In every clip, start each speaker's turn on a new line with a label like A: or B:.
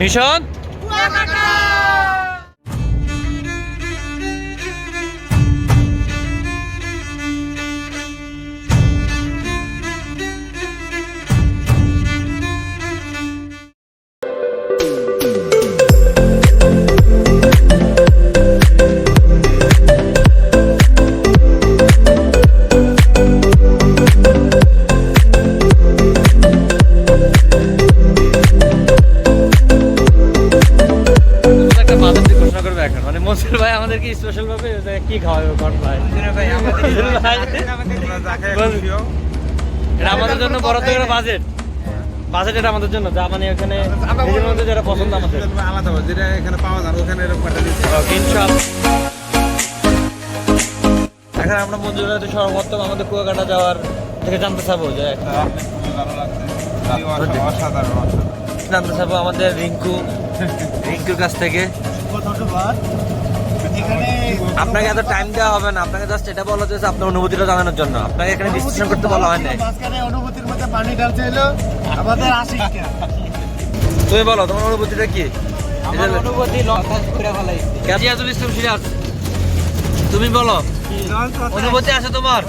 A: Mission ভাই আমাদেরকে special ভাবে কি খাওয়াবে কোন ভাই এটা আমাদের জন্য বড় তো একটা বাজেট এটা আমাদের জন্য যা মানে এখানে নিজের মধ্যে যেটা পছন্দ আমাদের
B: আলাদা যেটা এখানে পাওয়া যায় ওখানে এরকম একটা দিচ্ছে
A: ইনশাআল্লাহ। এখন আমরা মঞ্জুরা সর্বপ্রথম আমাদের কুয়াকাটা যাওয়ার থেকে জানতে চাবো যে
B: অসাধারণ
A: জানতে চাবো আমাদের রিঙ্কুর কাছ থেকে। আপনাকে এত টাইম দেওয়া হবে না, আপনাকে জাস্ট এটা বলা হয়েছে আপনার অনুভূতিটা জানানোর জন্য। আপনাকে এখানে ডিসকাশন করতে বলা হয় না।
B: অনুভূতির মধ্যে পানি ঢালছে এলো আমাদের আশিক।
A: তুমি বলো তোমার অনুভূতিটা কি?
B: আমার অনুভূতি
A: কাজিয়াজুল ইসলাম সিরাজ, তুমি বলো অনুভূতি আছে তোমার?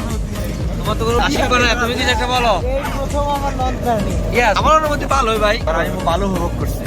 A: তোমার তো কোনো আশা করে না, তুমি কিছু একটা বলো।
B: এই প্রথম আমার নন প্রাণী।
A: আমার অনুভূতি ভালোই ভাই, আমি ভালো উপভোগ করছি।